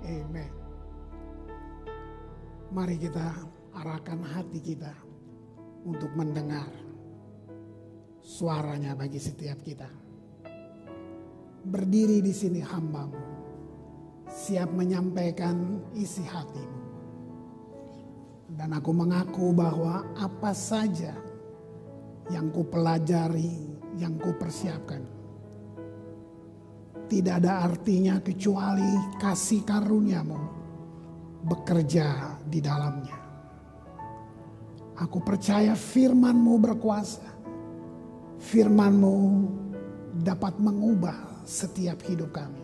Amen. Mari kita arahkan hati kita untuk mendengar suaranya bagi setiap kita. Berdiri di sini hamba-Mu, siap menyampaikan isi hati-Mu. Dan aku mengaku bahwa apa saja yang ku pelajari, yang ku persiapkan, tidak ada artinya kecuali kasih karunia-Mu bekerja di dalamnya. Aku percaya firman-Mu berkuasa. Firman-Mu dapat mengubah setiap hidup kami.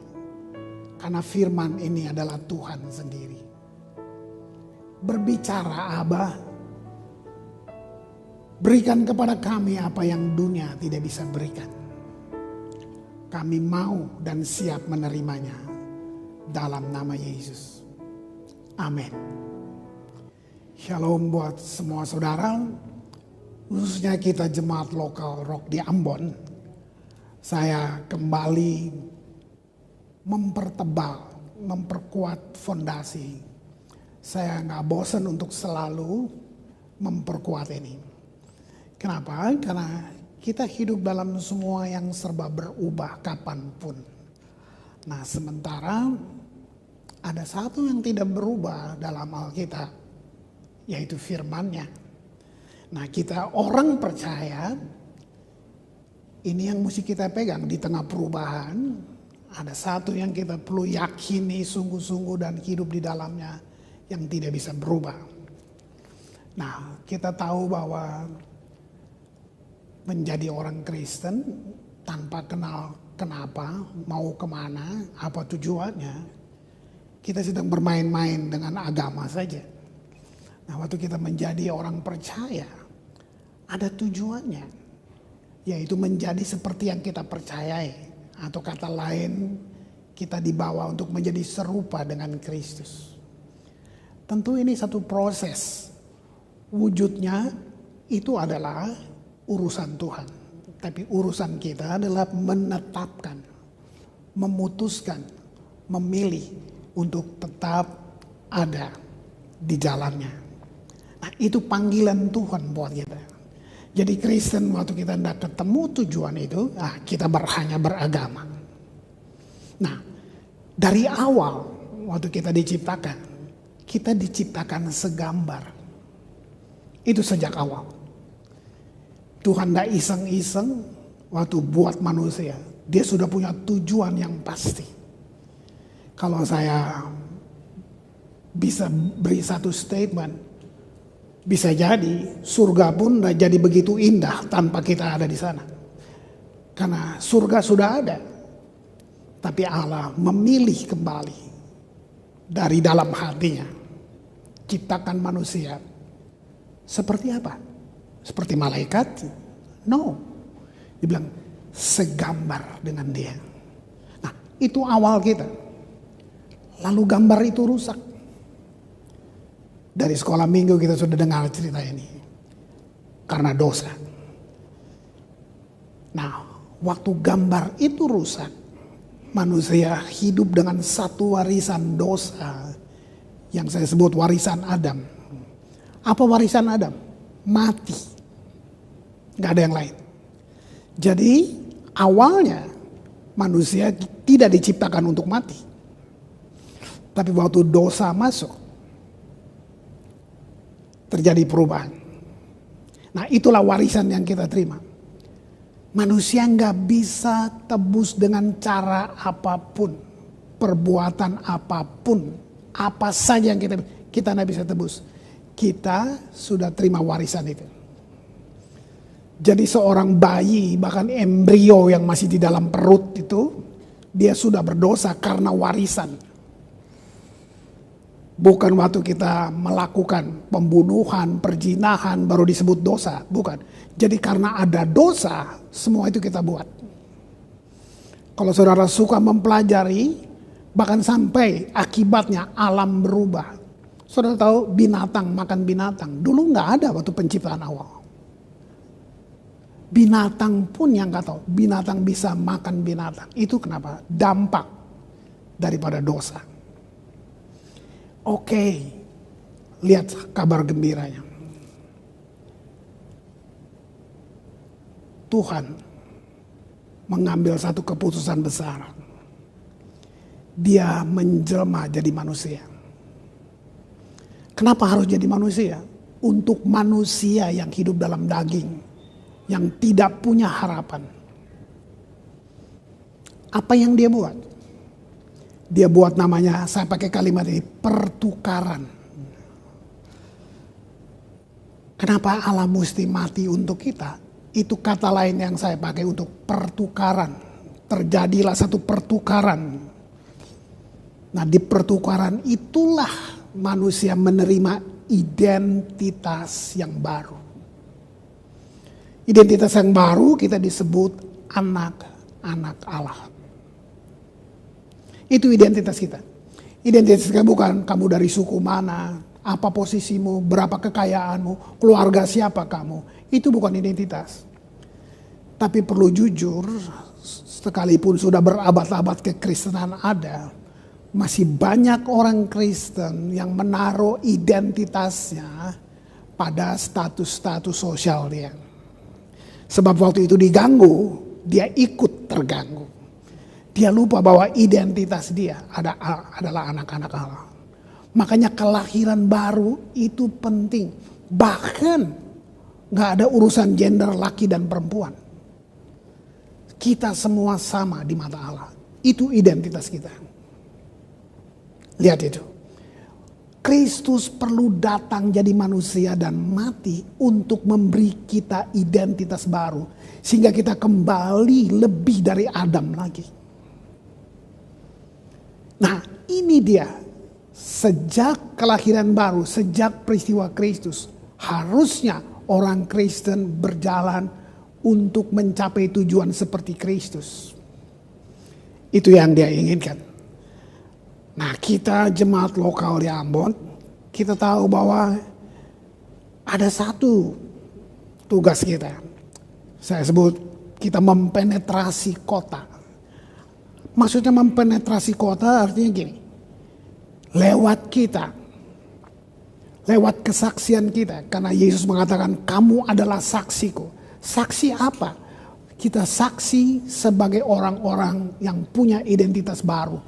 Karena firman ini adalah Tuhan sendiri. Berbicara Abah, berikan kepada kami apa yang dunia tidak bisa berikan. Kami mau dan siap menerimanya dalam nama Yesus. Amin. Shalom buat semua saudara, khususnya kita jemaat lokal Rock di Ambon. Saya kembali memperkuat fondasi. Saya gak bosan untuk selalu memperkuat ini. Kenapa? Karena kita hidup dalam semua yang serba berubah kapanpun. Nah, sementara ada satu yang tidak berubah dalam Alkitab, yaitu firman-Nya. Nah, kita orang percaya, ini yang mesti kita pegang di tengah perubahan. Ada satu yang kita perlu yakini sungguh-sungguh dan hidup di dalamnya yang tidak bisa berubah. Nah, kita tahu bahwa menjadi orang Kristen tanpa kenal kenapa, mau kemana, apa tujuannya, kita sedang bermain-main dengan agama saja. Nah, waktu kita menjadi orang percaya, ada tujuannya, yaitu menjadi seperti yang kita percayai. Atau kata lain, kita dibawa untuk menjadi serupa dengan Kristus. Tentu ini satu proses. Wujudnya itu adalah urusan Tuhan. Tapi urusan kita adalah menetapkan, memutuskan, memilih untuk tetap ada di jalannya. Nah, itu panggilan Tuhan buat kita. Jadi Kristen waktu kita tidak ketemu tujuan itu, kita hanya beragama. Nah, dari awal waktu kita diciptakan segambar. Itu sejak awal. Tuhan tidak iseng-iseng waktu buat manusia. Dia sudah punya tujuan yang pasti. Kalau saya bisa beri satu statement, bisa jadi surga pun tidak jadi begitu indah tanpa kita ada di sana. Karena surga sudah ada. Tapi Allah memilih kembali dari dalam hatinya. Ciptakan manusia. Seperti apa? Seperti malaikat? No. Dia bilang segambar dengan dia. Nah, itu awal kita. Lalu gambar itu rusak. Dari sekolah minggu kita sudah dengar cerita ini. Karena dosa. Nah, waktu gambar itu rusak, manusia hidup dengan satu warisan dosa yang saya sebut warisan Adam. Apa warisan Adam? Mati. Gak ada yang lain. Jadi awalnya manusia tidak diciptakan untuk mati. Tapi waktu dosa masuk, terjadi perubahan. Nah, itulah warisan yang kita terima. Manusia nggak bisa tebus dengan cara apapun, perbuatan apapun, apa saja yang kita nggak bisa tebus. Kita sudah terima warisan itu. Jadi seorang bayi, bahkan embrio yang masih di dalam perut itu, dia sudah berdosa karena warisan. Bukan waktu kita melakukan pembunuhan, perzinahan baru disebut dosa. Bukan. Jadi karena ada dosa, semua itu kita buat. Kalau saudara suka mempelajari, bahkan sampai akibatnya alam berubah. Saudara tahu binatang makan binatang. Dulu nggak ada waktu penciptaan awal. Binatang pun yang nggak tahu. Binatang bisa makan binatang. Itu kenapa? Dampak daripada dosa. Oke, lihat kabar gembiranya. Tuhan mengambil satu keputusan besar. Dia menjelma jadi manusia. Kenapa harus jadi manusia? Untuk manusia yang hidup dalam daging, yang tidak punya harapan. Apa yang dia buat? Dia buat namanya, saya pakai kalimat ini, pertukaran. Kenapa Allah mesti mati untuk kita? Itu kata lain yang saya pakai untuk pertukaran. Terjadilah satu pertukaran. Nah, di pertukaran itulah manusia menerima identitas yang baru. Identitas yang baru kita disebut anak-anak Allah. Itu identitas kita. Identitas kita bukan kamu dari suku mana, apa posisimu, berapa kekayaanmu, keluarga siapa kamu. Itu bukan identitas. Tapi perlu jujur, sekalipun sudah berabad-abad kekristenan ada, masih banyak orang Kristen yang menaruh identitasnya pada status-status sosial dia. Sebab waktu itu diganggu, dia ikut terganggu. Dia lupa bahwa identitas dia adalah anak-anak Allah. Makanya kelahiran baru itu penting. Bahkan gak ada urusan gender laki dan perempuan. Kita semua sama di mata Allah. Itu identitas kita. Lihat itu. Kristus perlu datang jadi manusia dan mati untuk memberi kita identitas baru. Sehingga kita kembali lebih dari Adam lagi. Nah, ini dia. Sejak kelahiran baru, sejak peristiwa Kristus, harusnya orang Kristen berjalan untuk mencapai tujuan seperti Kristus. Itu yang dia inginkan. Nah, kita jemaat lokal di Ambon, kita tahu bahwa ada satu tugas kita. Saya sebut kita mempenetrasi kota. Maksudnya mempenetrasi kota artinya gini. Lewat kita. Lewat kesaksian kita. Karena Yesus mengatakan kamu adalah saksiku. Saksi apa? Kita saksi sebagai orang-orang yang punya identitas baru.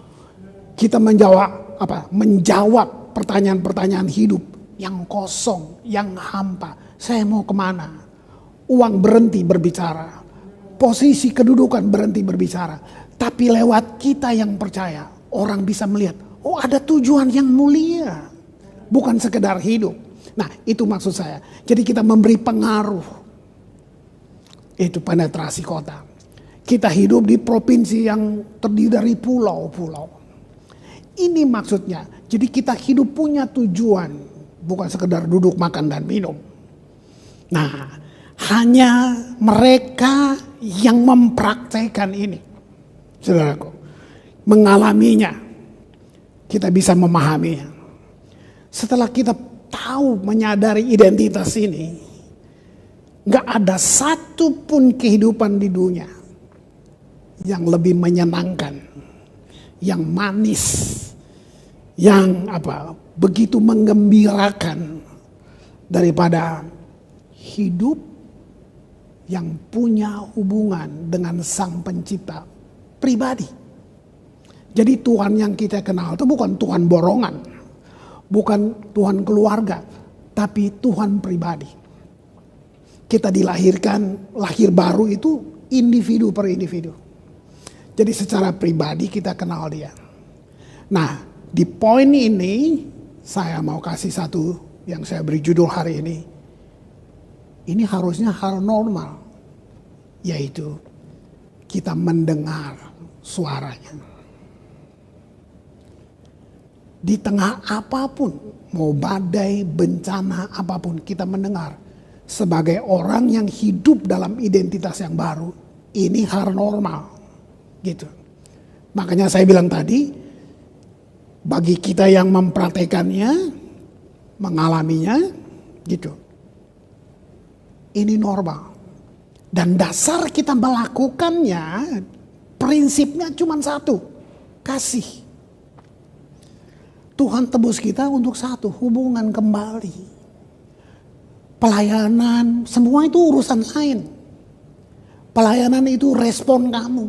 Kita menjawab pertanyaan-pertanyaan hidup yang kosong, yang hampa. Saya mau kemana? Uang berhenti berbicara. Posisi kedudukan berhenti berbicara. Tapi lewat kita yang percaya, orang bisa melihat, oh ada tujuan yang mulia. Bukan sekedar hidup. Nah, itu maksud saya. Jadi kita memberi pengaruh. Itu penetrasi kota. Kita hidup di provinsi yang terdiri dari pulau-pulau. Ini maksudnya. Jadi kita hidup punya tujuan. Bukan sekedar duduk, makan, dan minum. Nah, hanya mereka yang mempraktekkan ini. Saudaraku. Mengalaminya. Kita bisa memahaminya. Setelah kita tahu, menyadari identitas ini. Gak ada satu pun kehidupan di dunia. Yang lebih menyenangkan. Yang manis. Yang begitu menggembirakan daripada hidup yang punya hubungan dengan Sang Pencipta pribadi. Jadi Tuhan yang kita kenal itu bukan Tuhan borongan, bukan Tuhan keluarga, tapi Tuhan pribadi. Kita dilahirkan, lahir baru itu individu per individu. Jadi secara pribadi kita kenal dia. Nah, di poin ini saya mau kasih satu yang saya beri judul hari ini. Ini harusnya hal normal. Yaitu kita mendengar suaranya. Di tengah apapun, mau badai, bencana apapun, kita mendengar. Sebagai orang yang hidup dalam identitas yang baru, ini hal normal. Gitu. Makanya saya bilang tadi, bagi kita yang mempraktekannya, mengalaminya, gitu. Ini normal. Dan dasar kita melakukannya, prinsipnya cuma satu, kasih. Tuhan tebus kita untuk satu, hubungan kembali. Pelayanan, semua itu urusan lain. Pelayanan itu respon kamu.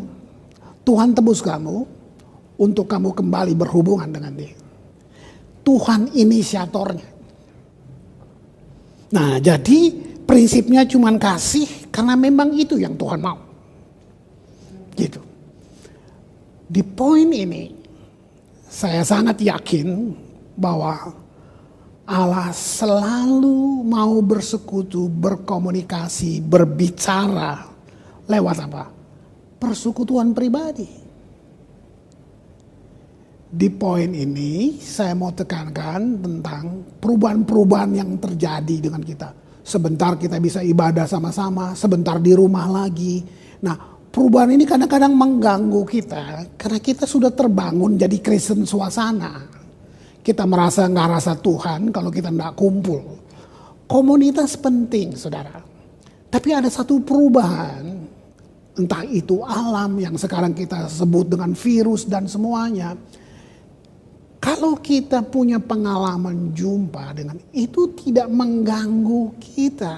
Tuhan tebus kamu untuk kamu kembali berhubungan dengan Dia. Tuhan inisiatornya. Nah, jadi prinsipnya cuma kasih karena memang itu yang Tuhan mau. Gitu. Di poin ini saya sangat yakin bahwa Allah selalu mau bersekutu, berkomunikasi, berbicara lewat apa? Persekutuan pribadi. Di poin ini saya mau tekankan tentang perubahan-perubahan yang terjadi dengan kita. Sebentar kita bisa ibadah sama-sama, sebentar di rumah lagi. Nah, perubahan ini kadang-kadang mengganggu kita karena kita sudah terbangun jadi Kristen suasana. Kita merasa nggak rasa Tuhan kalau kita nggak kumpul. Komunitas penting, saudara. Tapi ada satu perubahan, entah itu alam yang sekarang kita sebut dengan virus dan semuanya. Kalau kita punya pengalaman jumpa dengan itu tidak mengganggu kita.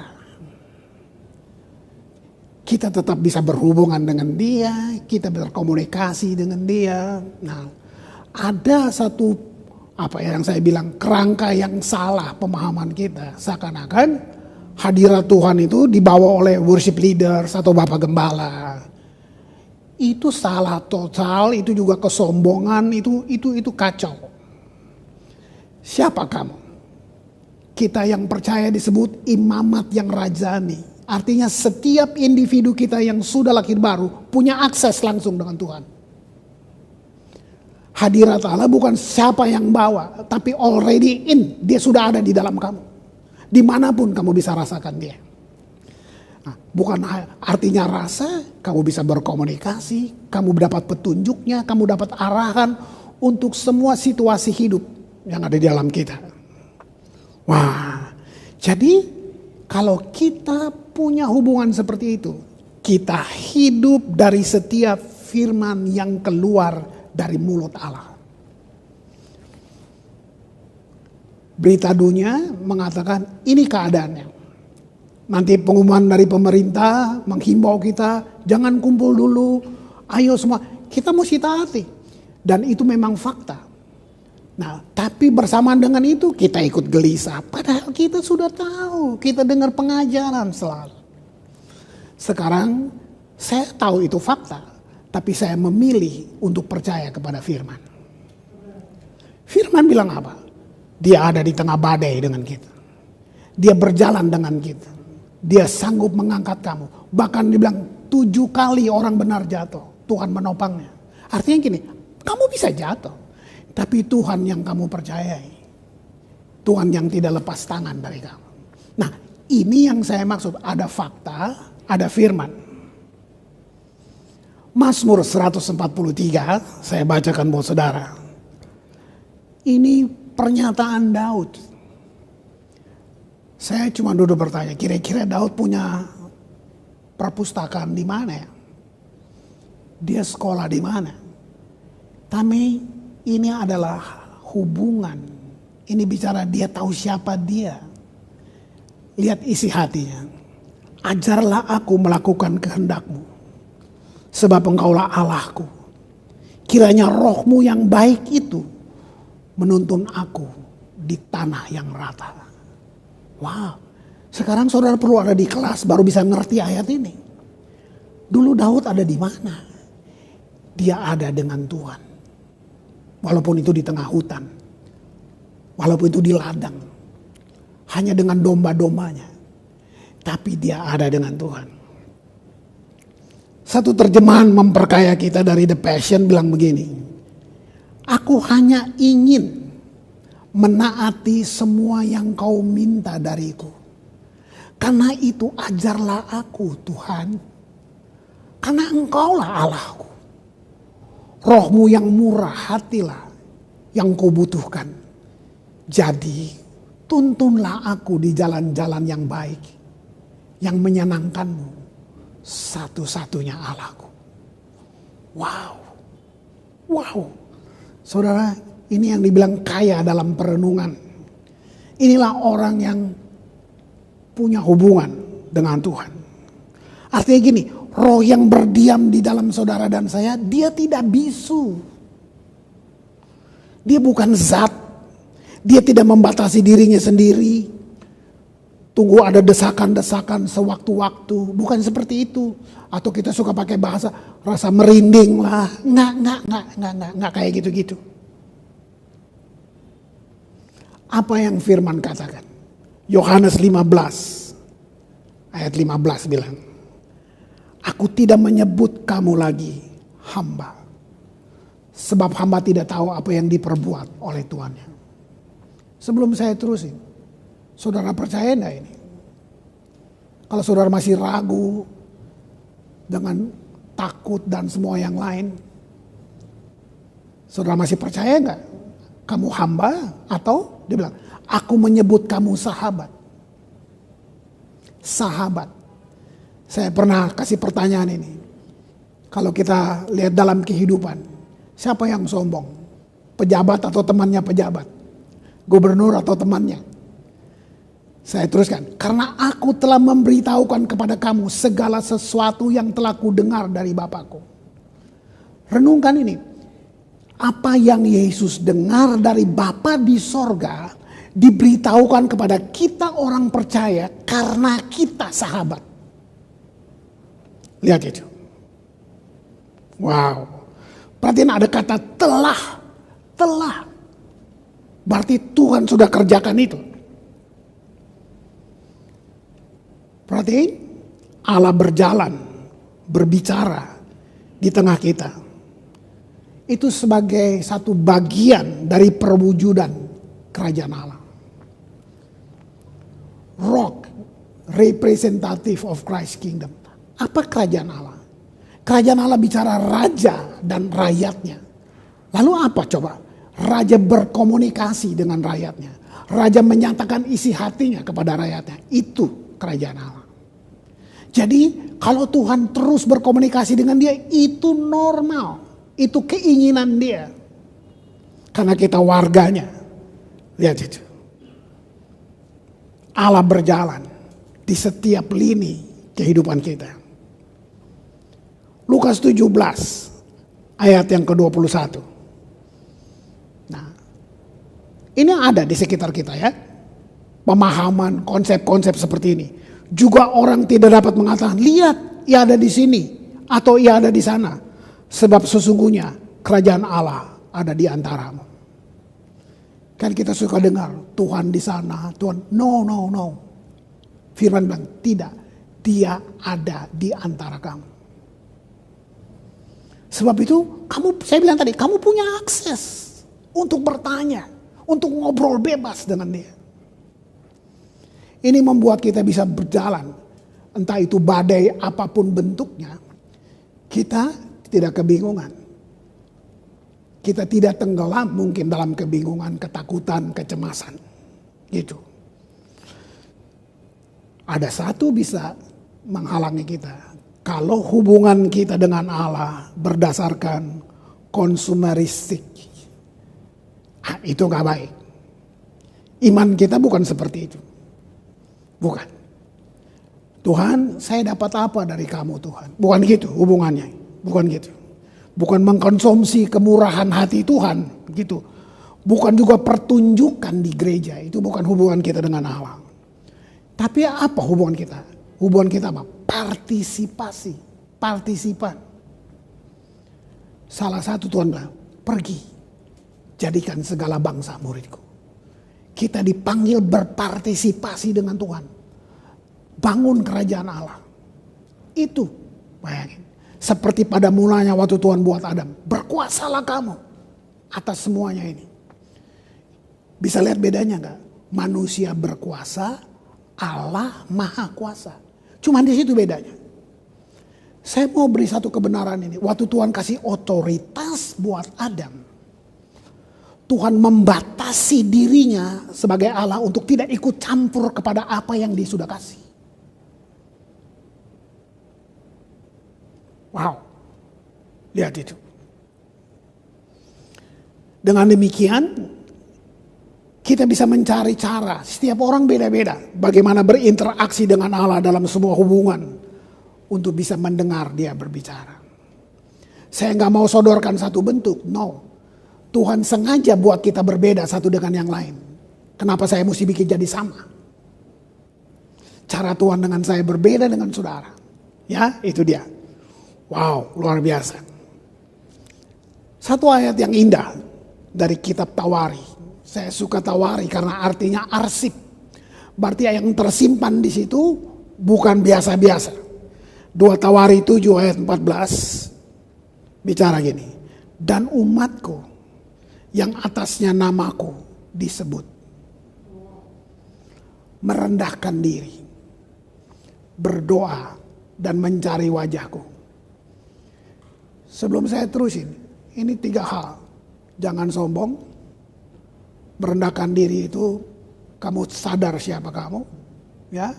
Kita tetap bisa berhubungan dengan Dia, kita berkomunikasi dengan Dia. Nah, ada satu yang saya bilang kerangka yang salah pemahaman kita. Seakan-akan hadirat Tuhan itu dibawa oleh worship leaders atau Bapak Gembala. Itu salah total, itu juga kesombongan, itu kacau. Siapa kamu? Kita yang percaya disebut imamat yang rajani. Artinya setiap individu kita yang sudah lahir baru punya akses langsung dengan Tuhan. Hadirat Allah bukan siapa yang bawa, tapi already in, Dia sudah ada di dalam kamu. Dimanapun kamu bisa rasakan Dia. Nah, bukan artinya rasa, kamu bisa berkomunikasi, kamu dapat petunjuknya, kamu dapat arahan untuk semua situasi hidup yang ada di dalam kita. Wah, jadi kalau kita punya hubungan seperti itu, kita hidup dari setiap firman yang keluar dari mulut Allah. Berita dunia mengatakan ini keadaannya. Nanti pengumuman dari pemerintah menghimbau kita, jangan kumpul dulu, ayo semua. Kita mesti taati. Dan itu memang fakta. Nah, tapi bersamaan dengan itu kita ikut gelisah. Padahal kita sudah tahu, kita dengar pengajaran selalu. Sekarang saya tahu itu fakta, tapi saya memilih untuk percaya kepada firman. Firman bilang apa? Dia ada di tengah badai dengan kita. Dia berjalan dengan kita. Dia sanggup mengangkat kamu. Bahkan dibilang 7 kali orang benar jatuh, Tuhan menopangnya. Artinya gini, kamu bisa jatuh. Tapi Tuhan yang kamu percayai. Tuhan yang tidak lepas tangan dari kamu. Nah, ini yang saya maksud. Ada fakta, ada firman. Mazmur 143, saya bacakan buat saudara. Ini pernyataan Daud. Saya cuma duduk bertanya, kira-kira Daud punya perpustakaan di mana ya? Dia sekolah di mana? Tapi ini adalah hubungan. Ini bicara dia tahu siapa dia. Lihat isi hatinya. Ajarlah aku melakukan kehendak-Mu. Sebab Engkaulah Allahku. Kiranya roh-Mu yang baik itu menuntun aku di tanah yang rata. Wow. Sekarang saudara perlu ada di kelas baru bisa ngerti ayat ini. Dulu Daud ada di mana? Dia ada dengan Tuhan. Walaupun itu di tengah hutan. Walaupun itu di ladang. Hanya dengan domba-dombanya. Tapi dia ada dengan Tuhan. Satu terjemahan memperkaya kita dari The Passion bilang begini. Aku hanya ingin menaati semua yang kau minta dariku. Karena itu ajarlah aku Tuhan. Karena Engkaulah Allahku. Roh-Mu yang murah hatilah yang kau butuhkan. Jadi tuntunlah aku di jalan-jalan yang baik. Yang menyenangkan-Mu. Satu-satunya Allahku. Wow. Wow. Saudara, Ini yang dibilang kaya dalam perenungan. Inilah orang yang punya hubungan dengan Tuhan. Artinya gini, roh yang berdiam di dalam saudara dan saya, dia tidak bisu. Dia bukan zat. Dia tidak membatasi dirinya sendiri. Tunggu ada desakan-desakan sewaktu-waktu. Bukan seperti itu. Atau kita suka pakai bahasa rasa merinding lah. Enggak kayak gitu-gitu. Apa yang firman katakan? Yohanes 15 ayat 15 bilang, aku tidak menyebut kamu lagi hamba, sebab hamba tidak tahu apa yang diperbuat oleh tuannya. Sebelum saya terusin, saudara percaya enggak ini? Kalau saudara masih ragu dengan takut dan semua yang lain, saudara masih percaya enggak kamu hamba? Atau dia bilang, aku menyebut kamu sahabat. Sahabat. Saya pernah kasih pertanyaan ini. Kalau kita lihat dalam kehidupan, siapa yang sombong? Pejabat atau temannya pejabat? Gubernur atau temannya? Saya teruskan, karena aku telah memberitahukan kepada kamu segala sesuatu yang telah kudengar dari Bapakku. Renungkan ini. Apa yang Yesus dengar dari Bapa di sorga diberitahukan kepada kita orang percaya karena kita sahabat. Lihat itu. Wow. Perhatian ada kata telah. Telah. Berarti Tuhan sudah kerjakan itu. Perhatian Allah berjalan, berbicara di tengah kita. Itu sebagai satu bagian dari perwujudan kerajaan Allah. Rock, representative of Christ's kingdom. Apa kerajaan Allah? Kerajaan Allah bicara raja dan rakyatnya. Lalu apa coba? Raja berkomunikasi dengan rakyatnya. Raja menyatakan isi hatinya kepada rakyatnya. Itu kerajaan Allah. Jadi kalau Tuhan terus berkomunikasi dengan dia, itu normal. Itu keinginan dia. Karena kita warganya. Lihat itu. Allah berjalan di setiap lini kehidupan kita. Lukas 17 ayat yang ke-21. Nah, ini ada di sekitar kita ya. Pemahaman konsep-konsep seperti ini. Juga orang tidak dapat mengatakan, lihat ia ada di sini atau ia ada di sana. Sebab sesungguhnya kerajaan Allah ada di antaramu. Kan kita suka dengar Tuhan di sana, Tuhan. No. Firman bilang tidak, dia ada di antara kamu. Sebab itu saya bilang tadi, kamu punya akses untuk bertanya, untuk ngobrol bebas dengan dia. Ini membuat kita bisa berjalan, entah itu badai apapun bentuknya, kita tidak kebingungan. Kita tidak tenggelam mungkin dalam kebingungan, ketakutan, kecemasan. Gitu. Ada satu bisa menghalangi kita. Kalau hubungan kita dengan Allah berdasarkan konsumeristik. Itu gak baik. Iman kita bukan seperti itu. Bukan. Tuhan, saya dapat apa dari kamu Tuhan? Bukan gitu hubungannya. Bukan gitu. Bukan mengkonsumsi kemurahan hati Tuhan. Gitu. Bukan juga pertunjukan di gereja. Itu bukan hubungan kita dengan Allah. Tapi apa hubungan kita? Hubungan kita apa? Partisipasi. Partisipan. Salah satu Tuhan bilang, pergi. Jadikan segala bangsa muridku. Kita dipanggil berpartisipasi dengan Tuhan. Bangun kerajaan Allah. Itu, bayangin. Seperti pada mulanya waktu Tuhan buat Adam. Berkuasalah kamu atas semuanya ini. Bisa lihat bedanya gak? Manusia berkuasa, Allah maha kuasa. Cuma di situ bedanya. Saya mau beri satu kebenaran ini. Waktu Tuhan kasih otoritas buat Adam. Tuhan membatasi dirinya sebagai Allah untuk tidak ikut campur kepada apa yang dia sudah kasih. Wow. Lihat itu. Dengan demikian, kita bisa mencari cara. Setiap orang beda-beda. Bagaimana berinteraksi dengan Allah dalam semua hubungan. Untuk bisa mendengar dia berbicara. Saya nggak mau sodorkan satu bentuk. No. Tuhan sengaja buat kita berbeda satu dengan yang lain. Kenapa saya mesti bikin jadi sama? Cara Tuhan dengan saya berbeda dengan saudara. Ya, itu dia. Wow, luar biasa. Satu ayat yang indah dari kitab Tawari. Saya suka Tawari karena artinya arsip. Berarti yang tersimpan di situ bukan biasa-biasa. 2 Tawari 7 ayat 14 bicara gini. Dan umatku yang atasnya namaku disebut merendahkan diri, berdoa dan mencari wajahku. Sebelum saya terusin, ini 3 hal. Jangan sombong, merendahkan diri itu kamu sadar siapa kamu, ya.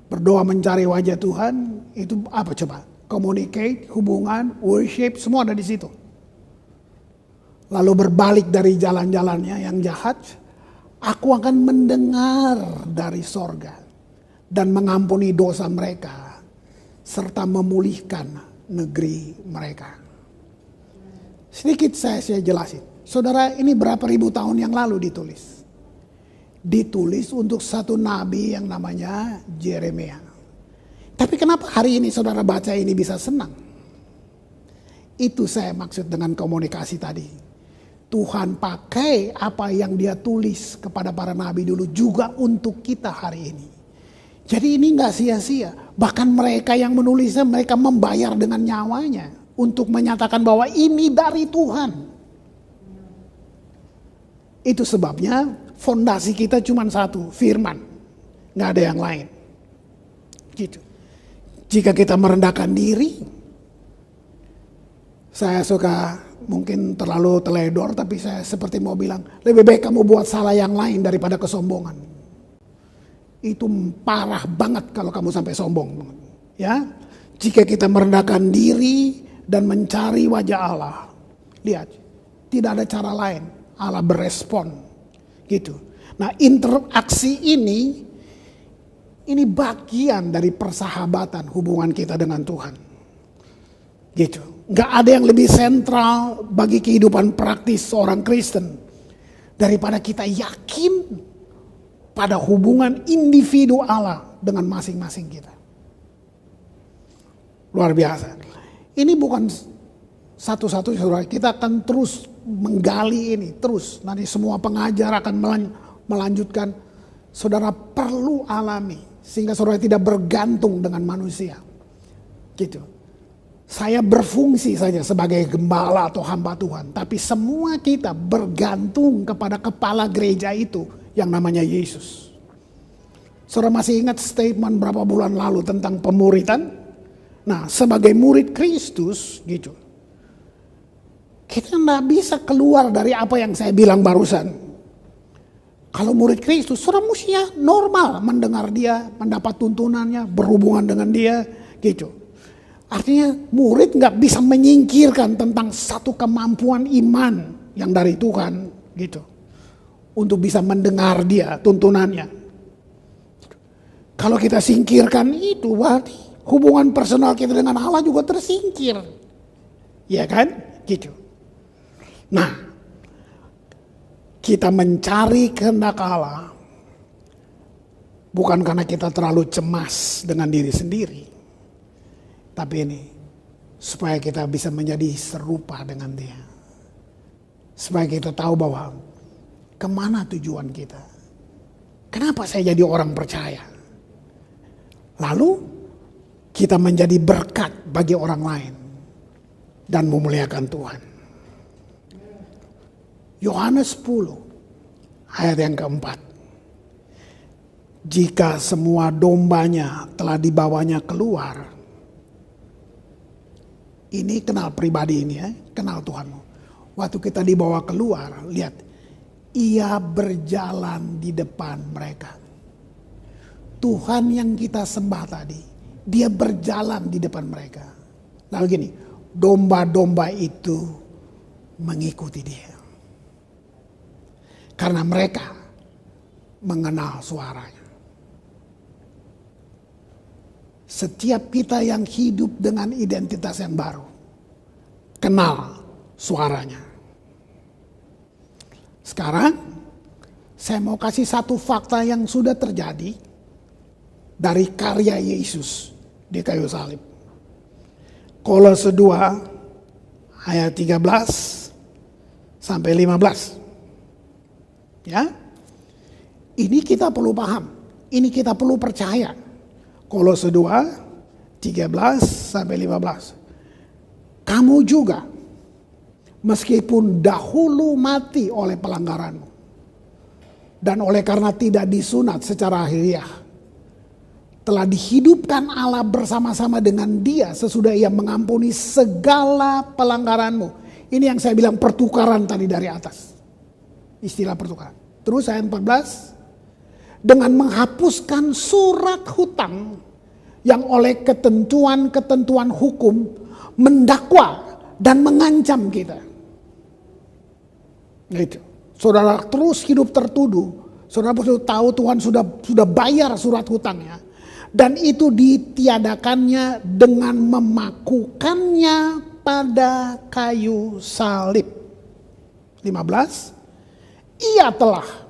Berdoa mencari wajah Tuhan, itu apa coba? Communicate, hubungan, worship, semua ada di situ. Lalu berbalik dari jalan-jalannya yang jahat, aku akan mendengar dari sorga dan mengampuni dosa mereka serta memulihkan negeri mereka. Sedikit saya jelasin. Saudara, ini berapa ribu tahun yang lalu ditulis? Ditulis untuk satu nabi yang namanya Yeremia. Tapi kenapa hari ini saudara baca ini bisa senang? Itu saya maksud dengan komunikasi tadi. Tuhan pakai apa yang dia tulis kepada para nabi dulu juga untuk kita hari ini. Jadi ini gak sia-sia. Bahkan mereka yang menulisnya mereka membayar dengan nyawanya. Untuk menyatakan bahwa ini dari Tuhan. Itu sebabnya fondasi kita cuma satu, firman. Gak ada yang lain. Gitu. Jika kita merendahkan diri, saya suka mungkin terlalu teledor, tapi saya seperti mau bilang, lebih baik kamu buat salah yang lain daripada kesombongan. Itu parah banget kalau kamu sampai sombong. Ya, jika kita merendahkan diri dan mencari wajah Allah, lihat, tidak ada cara lain. Allah berespon, gitu. Nah, interaksi ini bagian dari persahabatan hubungan kita dengan Tuhan. Gitu. Gak ada yang lebih sentral bagi kehidupan praktis seorang Kristen daripada kita yakin pada hubungan individu Allah dengan masing-masing kita. Luar biasa. Ini bukan satu-satu, saudara. Kita akan terus menggali ini, terus. Nanti semua pengajar akan melanjutkan. Saudara perlu alami, sehingga saudara tidak bergantung dengan manusia. Gitu. Saya berfungsi saja sebagai gembala atau hamba Tuhan. Tapi semua kita bergantung kepada kepala gereja itu yang namanya Yesus. Saudara masih ingat statement berapa bulan lalu tentang pemuritan? Nah, sebagai murid Kristus gitu. Kita tidak bisa keluar dari apa yang saya bilang barusan. Kalau murid Kristus, saudara mestinya normal mendengar dia, mendapat tuntunannya, berhubungan dengan dia gitu. Artinya murid gak bisa menyingkirkan tentang satu kemampuan iman yang dari Tuhan gitu. Untuk bisa mendengar dia tuntunannya. Kalau kita singkirkan itu, berarti hubungan personal kita dengan Allah juga tersingkir. Ya kan? Gitu. Nah, kita mencari kehendak Allah bukan karena kita terlalu cemas dengan diri sendiri. Tapi ini, supaya kita bisa menjadi serupa dengan dia. Supaya kita tahu bahwa kemana tujuan kita. Kenapa saya jadi orang percaya? Lalu kita menjadi berkat bagi orang lain. Dan memuliakan Tuhan. Yohanes 10 ayat yang keempat. Jika semua dombanya telah dibawanya keluar. Ini kenal pribadi ini ya, kenal Tuhanmu. Waktu kita dibawa keluar, lihat. Ia berjalan di depan mereka. Tuhan yang kita sembah tadi, dia berjalan di depan mereka. Lalu gini, domba-domba itu mengikuti dia. Karena mereka mengenal suaranya. Setiap kita yang hidup dengan identitas yang baru, kenal suaranya. Sekarang, saya mau kasih satu fakta yang sudah terjadi dari karya Yesus di kayu salib. Kolose 2 ayat 13 sampai 15. Ya. Ini kita perlu paham, ini kita perlu percaya. Kolose 2 13 sampai 15. Kamu juga meskipun dahulu mati oleh pelanggaranmu dan oleh karena tidak disunat secara lahiriah, telah dihidupkan Allah bersama-sama dengan Dia sesudah Ia mengampuni segala pelanggaranmu. Ini yang saya bilang pertukaran tadi dari atas. Istilah pertukaran. Terus ayat 14. Dengan menghapuskan surat hutang yang oleh ketentuan-ketentuan hukum mendakwa dan mengancam kita. Nah itu. Saudara terus hidup tertuduh. Saudara perlu tahu Tuhan sudah bayar surat hutangnya. Dan itu ditiadakannya dengan memakukannya pada kayu salib. 15. Ia telah.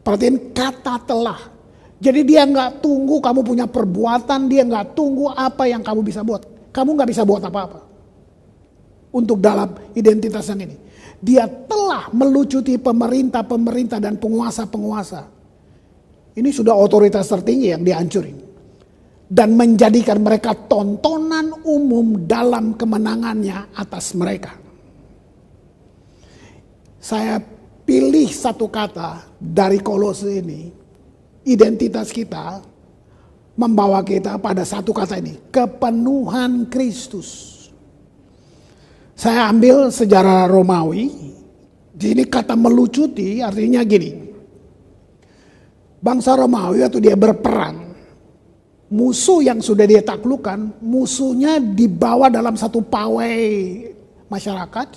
Perhatiin kata telah. Jadi dia gak tunggu kamu punya perbuatan. Dia gak tunggu apa yang kamu bisa buat. Kamu gak bisa buat apa-apa. Untuk dalam identitas yang ini. Dia telah melucuti pemerintah-pemerintah dan penguasa-penguasa. Ini sudah otoritas tertinggi yang dihancurin. Dan menjadikan mereka tontonan umum dalam kemenangannya atas mereka. Saya pilih satu kata dari Kolose ini. Identitas kita membawa kita pada satu kata ini. Kepenuhan Kristus. Saya ambil sejarah Romawi. Di sini kata melucuti artinya gini. Bangsa Romawi waktu dia berperang. Musuh yang sudah dia taklukkan, musuhnya dibawa dalam satu pawai masyarakat.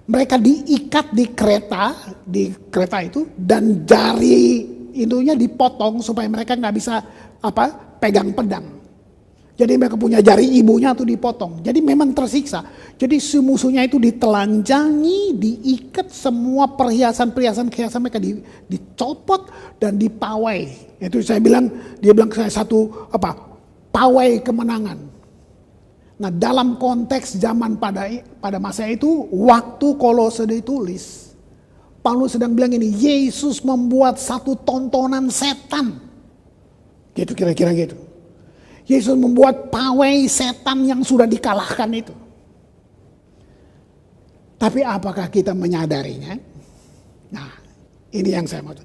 Mereka diikat di kereta itu, dan jari itunya dipotong supaya mereka nggak bisa pegang pedang. Jadi mereka punya jari ibunya tuh dipotong. Jadi memang tersiksa. Jadi si musuhnya itu ditelanjangi, diikat, semua perhiasan mereka dicopot dan dipawai. Itu dia bilang saya satu pawai kemenangan. Nah, dalam konteks zaman pada masa itu, waktu Kolose ditulis, Paulus sedang bilang ini, Yesus membuat satu tontonan setan. Gitu kira-kira gitu. Yesus membuat pawai setan yang sudah dikalahkan itu. Tapi apakah kita menyadarinya? Nah, ini yang saya mau.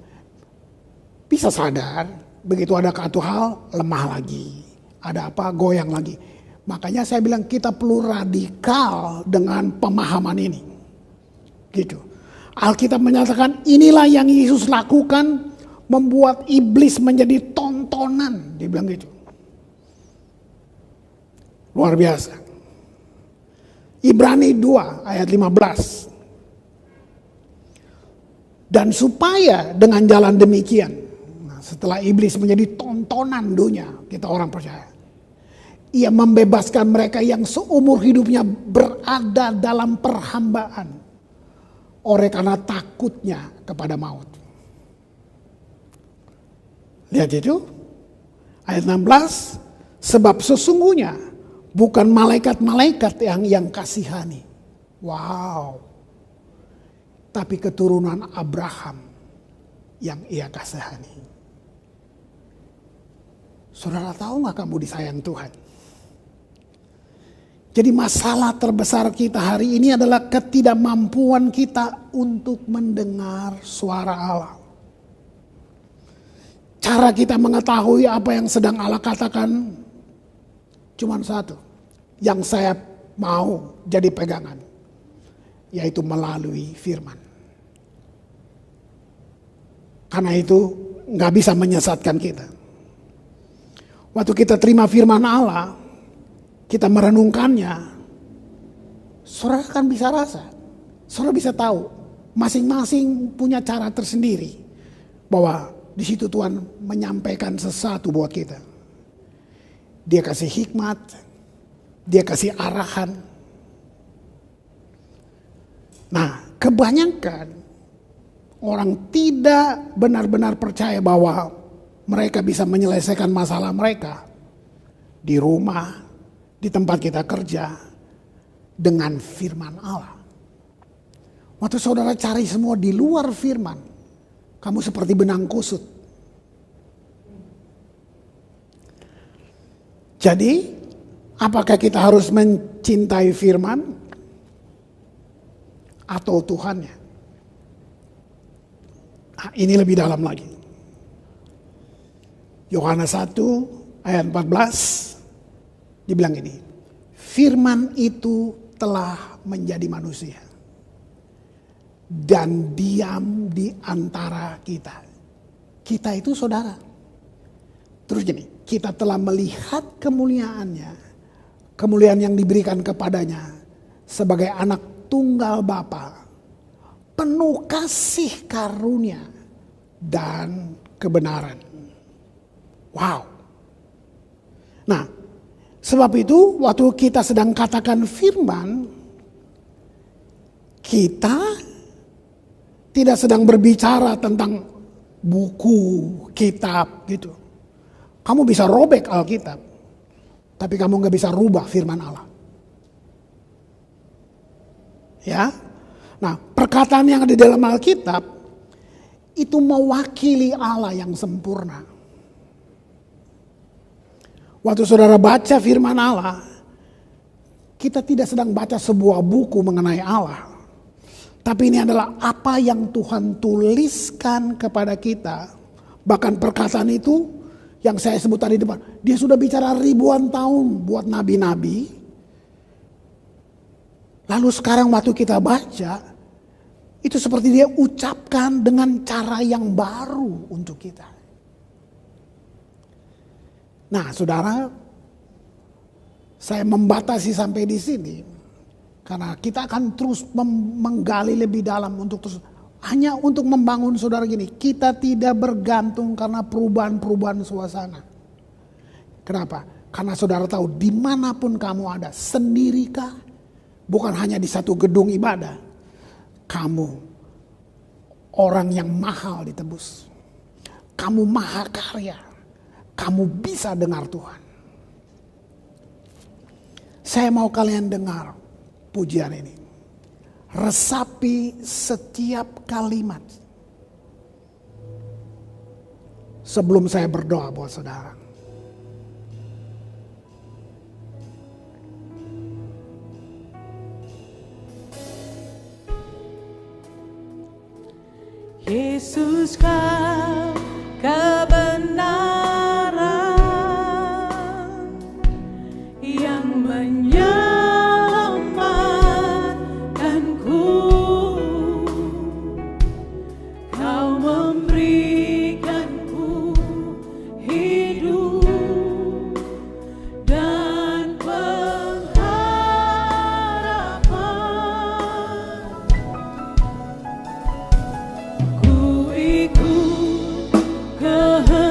Bisa sadar, begitu ada satu hal, lemah lagi. Ada apa, goyang lagi. Makanya saya bilang kita perlu radikal dengan pemahaman ini. Gitu. Alkitab menyatakan inilah yang Yesus lakukan, membuat iblis menjadi tontonan. Dia bilang gitu. Luar biasa. Ibrani 2 ayat 15. Dan supaya dengan jalan demikian, setelah iblis menjadi tontonan dunia, kita orang percaya, ia membebaskan mereka yang seumur hidupnya berada dalam perhambaan oleh karena takutnya kepada maut. Lihat itu ayat 16. Sebab sesungguhnya bukan malaikat-malaikat yang kasihani. Wow. Tapi keturunan Abraham yang ia kasihani. Saudara tahu gak kamu disayang Tuhan? Jadi masalah terbesar kita hari ini adalah ketidakmampuan kita untuk mendengar suara Allah. Cara kita mengetahui apa yang sedang Allah katakan cuma satu. Yang saya mau jadi pegangan. Yaitu melalui firman. Karena itu gak bisa menyesatkan kita. Waktu kita terima firman Allah, kita merenungkannya, saudara kan bisa rasa, saudara bisa tahu masing-masing punya cara tersendiri bahwa di situ Tuhan menyampaikan sesuatu buat kita. Dia kasih hikmat, dia kasih arahan. Nah, kebanyakan orang tidak benar-benar percaya bahwa mereka bisa menyelesaikan masalah mereka di rumah, di tempat kita kerja, dengan firman Allah. Waktu saudara cari semua di luar firman, kamu seperti benang kusut. Jadi, apakah kita harus mencintai firman atau Tuhannya? Nah, ini lebih dalam lagi. Yohanes 1 ayat 14 dibilang ini. Firman itu telah menjadi manusia dan diam di antara kita. Kita itu saudara. Terus gini, kita telah melihat kemuliaannya, kemuliaan yang diberikan kepadanya sebagai anak tunggal Bapa, penuh kasih karunia dan kebenaran. Wow. Nah, sebab itu waktu kita sedang katakan firman, kita tidak sedang berbicara tentang buku, kitab gitu. Kamu bisa robek Alkitab, tapi kamu gak bisa rubah firman Allah. Ya, nah perkataan yang ada di dalam Alkitab itu mewakili Allah yang sempurna. Waktu saudara baca firman Allah, kita tidak sedang baca sebuah buku mengenai Allah. Tapi ini adalah apa yang Tuhan tuliskan kepada kita. Bahkan perkataan itu yang saya sebut tadi depan, dia sudah bicara ribuan tahun buat nabi-nabi. Lalu sekarang waktu kita baca, itu seperti dia ucapkan dengan cara yang baru untuk kita. Nah, saudara, saya membatasi sampai di sini karena kita akan terus menggali lebih dalam untuk terus hanya untuk membangun saudara gini. Kita tidak bergantung karena perubahan-perubahan suasana. Kenapa? Karena saudara tahu dimanapun kamu ada, sendirikah? Bukan hanya di satu gedung ibadah. Kamu orang yang mahal ditebus. Kamu mahakarya. Kamu bisa dengar Tuhan. Saya mau kalian dengar pujian ini. Resapi setiap kalimat. Sebelum saya berdoa buat saudara. Yesus kau kebenaran yang menyelamatkanku. Kau memberikanku hidup dan pengharapan. Ku ikut kehendak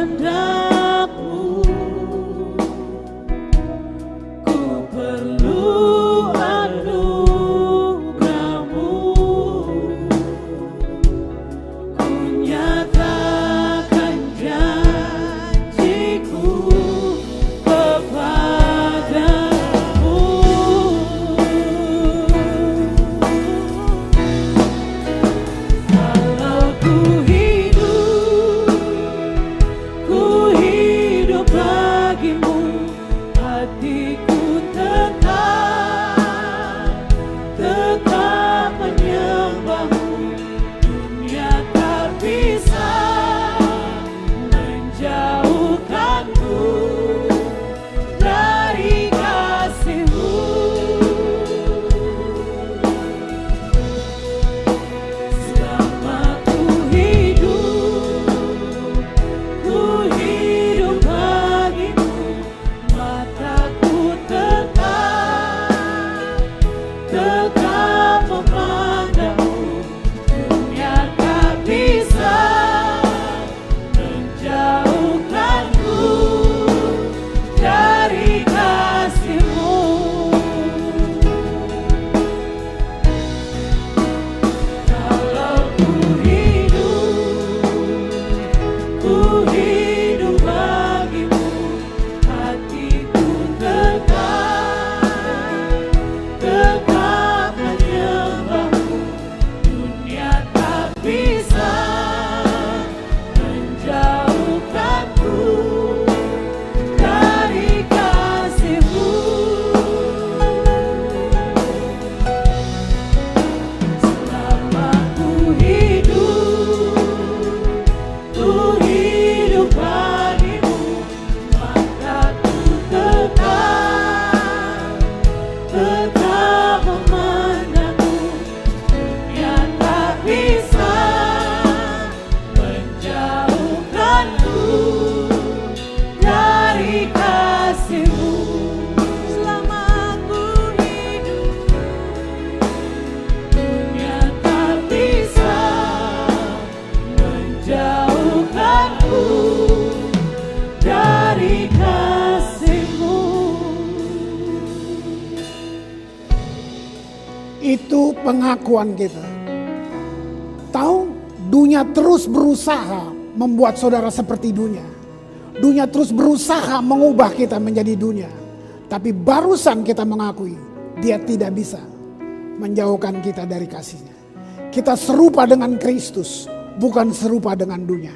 jauhkanku dari kasih-Mu. Itu pengakuan kita. Tahu, dunia terus berusaha membuat saudara seperti dunia. Dunia terus berusaha mengubah kita menjadi dunia. Tapi barusan kita mengakui, dia tidak bisa menjauhkan kita dari kasih-Nya. Kita serupa dengan Kristus, bukan serupa dengan dunia.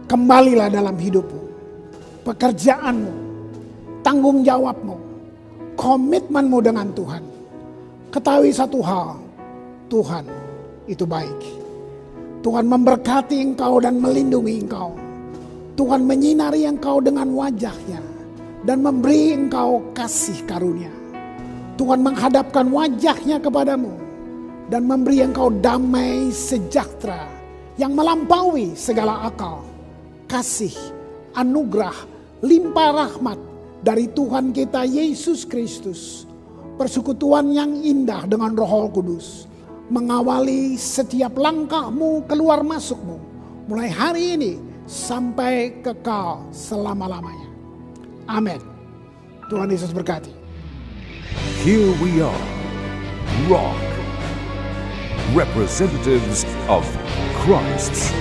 Kembalilah dalam hidupmu, pekerjaanmu, tanggung jawabmu, komitmenmu dengan Tuhan. Ketahui satu hal, Tuhan itu baik. Tuhan memberkati engkau dan melindungi engkau. Tuhan menyinari engkau dengan wajah-Nya dan memberi engkau kasih karunia. Tuhan menghadapkan wajah-Nya kepadamu dan memberi engkau damai sejahtera yang melampaui segala akal, kasih, anugerah, limpah rahmat dari Tuhan kita Yesus Kristus. Persekutuan yang indah dengan Roh Kudus mengawali setiap langkahmu keluar masukmu mulai hari ini sampai kekal selama-lamanya. Amin. Tuhan Yesus berkati. Here we are, Rock, representatives of Christ's